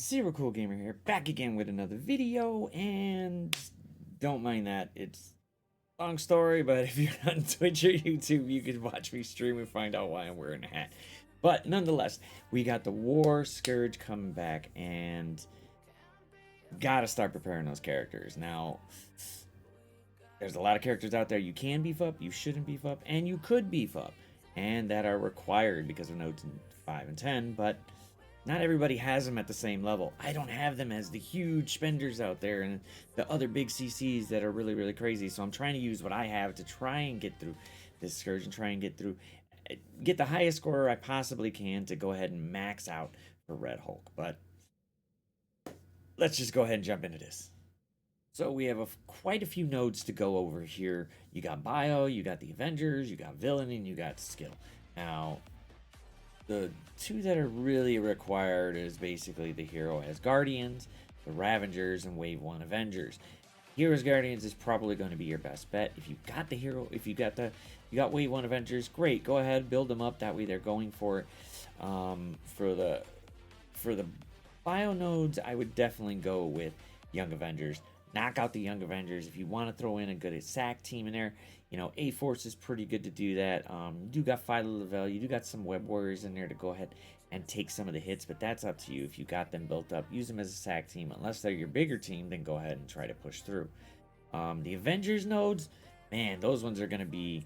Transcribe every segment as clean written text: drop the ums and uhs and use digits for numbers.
Zero Cool Gamer here, back again with another video, and don't mind that, it's a long story, but if you're on Twitch or YouTube, you can watch me stream and find out why I'm wearing a hat. But nonetheless, we got the War Scourge coming back, and gotta start preparing those characters. Now, there's a lot of characters out there you can beef up, you shouldn't beef up, and you could beef up, and that are required because of nodes 5 and 10, but not everybody has them at the same level. I don't have them as the huge spenders out there and the other big CCs that are really, really crazy. So I'm trying to use what I have to try and get through this Scourge and try and get the highest score I possibly can to go ahead and max out for Red Hulk. But let's just go ahead and jump into this. So we have quite a few nodes to go over here. You got Bio, you got the Avengers, you got Villain, and you got Skill. Now, the two that are really required is basically the Hero as Guardians, the Ravengers, and Wave 1 Avengers. Heroes Guardians is probably going to be your best bet. If you got the Hero, if you got Wave 1 Avengers, great, go ahead, build them up, that way they're going for it. For the Bio nodes, I would definitely go with Young Avengers. Knock out the Young Avengers. If you want to throw in a good SAC team in there, you know, A-Force is pretty good to do that. You do got Philo Lavelle. You do got some Web Warriors in there to go ahead and take some of the hits, but that's up to you. If you got them built up, use them as a SAC team. Unless they're your bigger team, then go ahead and try to push through. The Avengers nodes, man, those ones are going to be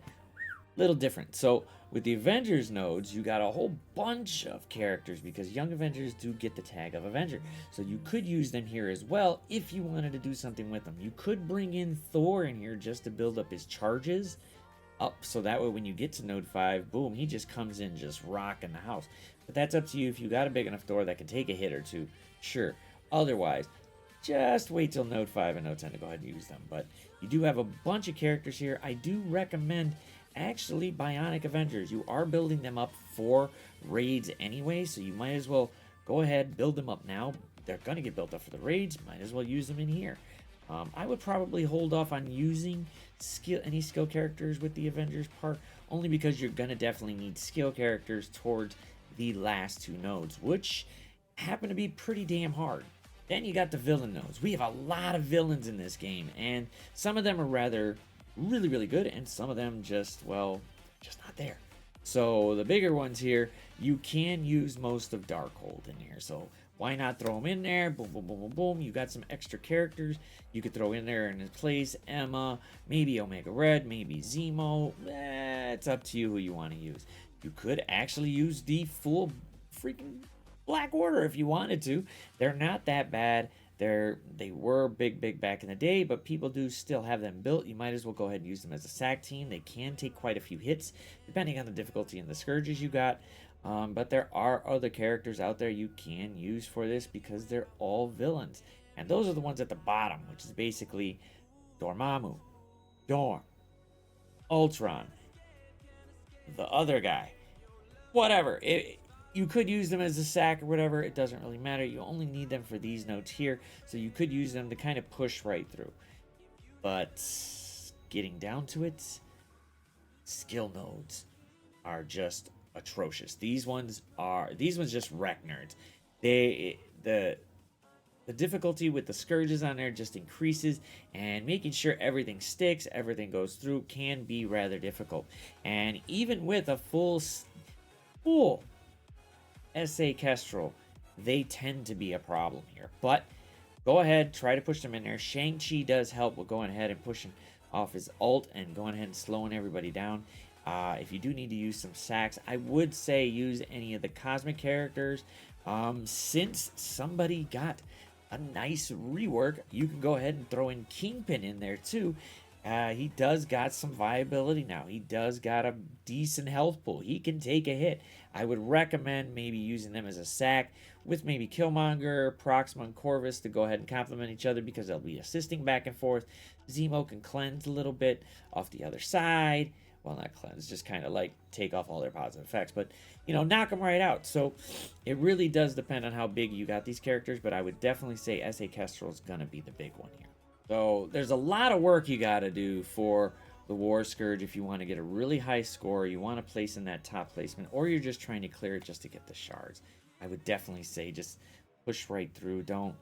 a little different. So with the Avengers nodes, you got a whole bunch of characters because Young Avengers do get the tag of Avenger. So you could use them here as well if you wanted to do something with them. You could bring in Thor in here just to build up his charges up, so that way when you get to node 5, boom, he just comes in just rocking the house. But that's up to you. If you got a big enough Thor that can take a hit or two, sure. Otherwise, just wait till node 5 and node 10 to go ahead and use them. But you do have a bunch of characters here. I do recommend actually Bionic Avengers. You are building them up for raids anyway, so you might as well go ahead, build them up now. They're going to get built up for the raids, might as well use them in here. I would probably hold off on using any skill characters with the Avengers part, only because you're going to definitely need skill characters towards the last two nodes, which happen to be pretty damn hard. Then you got the villain nodes. We have a lot of villains in this game, and some of them are really, really good, and some of them just, well, just not there. So the bigger ones here, you can use most of Darkhold in here. So why not throw them in there? Boom, boom, boom, boom, boom. You got some extra characters you could throw in there in place. Emma, maybe Omega Red, maybe Zemo. It's up to you who you want to use. You could actually use the full freaking Black Order if you wanted to. They're not that bad. They were big back in the day, but people do still have them built. You might as well go ahead and use them as a SAC team. They can take quite a few hits, depending on the difficulty and the Scourges you got. But there are other characters out there you can use for this because they're all villains. And those are the ones at the bottom, which is basically Dormammu, Dorm, Ultron, the other guy, whatever. You could use them as a SAC or whatever. It doesn't really matter. You only need them for these nodes here. So you could use them to kind of push right through. But getting down to it, skill nodes are just atrocious. These ones just wreck nerds. The difficulty with the Scourges on there just increases, and making sure everything sticks, everything goes through can be rather difficult. And even with a full SA Kestrel, they tend to be a problem here. But go ahead, try to push them in there. Shang-Chi does help with going ahead and pushing off his ult and going ahead and slowing everybody down. If you do need to use some sacks, I would say use any of the cosmic characters. Since somebody got a nice rework, you can go ahead and throw in Kingpin in there too. He does got some viability now. He does got a decent health pool. He can take a hit. I would recommend maybe using them as a SAC with maybe Killmonger, Proxima, and Corvus to go ahead and complement each other because they'll be assisting back and forth. Zemo can cleanse a little bit off the other side. Well, not cleanse, just kind of like take off all their positive effects, but, you know, knock them right out. So it really does depend on how big you got these characters, but I would definitely say S.A. Kestrel is going to be the big one here. So there's a lot of work you got to do for the War Scourge if you want to get a really high score, you want to place in that top placement, or you're just trying to clear it just to get the shards. I would definitely say just push right through. Don't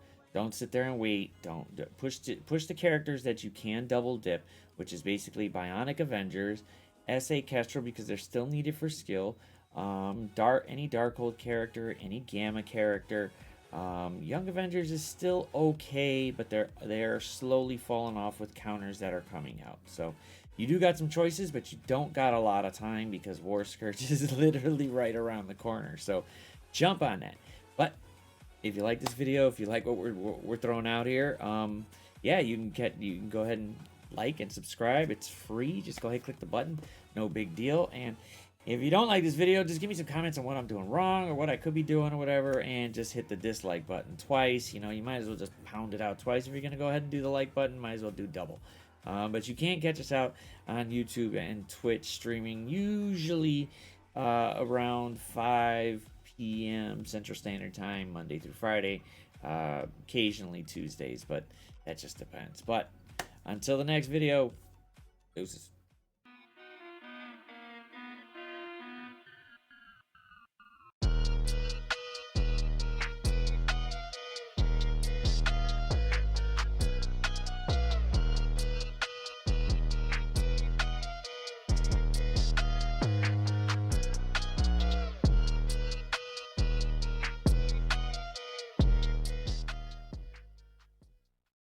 sit there and wait. Don't push the characters that you can double dip, which is basically Bionic Avengers, SA Kestrel because they're still needed for skill. Any Darkhold character, any Gamma character. Young Avengers is still okay, but they're slowly falling off with counters that are coming out. So you do got some choices, but you don't got a lot of time because War Scourge is literally right around the corner. So jump on that. But if you like this video, if you like what we're throwing out here, yeah, you can go ahead and like and subscribe. It's free. Just go ahead and click the button. No big deal. And if you don't like this video, just give me some comments on what I'm doing wrong or what I could be doing or whatever, and just hit the dislike button twice. You know, you might as well just pound it out twice. If you're going to go ahead and do the like button, might as well do double. But you can catch us out on YouTube and Twitch streaming usually around 5 p.m. Central Standard Time, Monday through Friday, occasionally Tuesdays, but that just depends. But until the next video, deuces.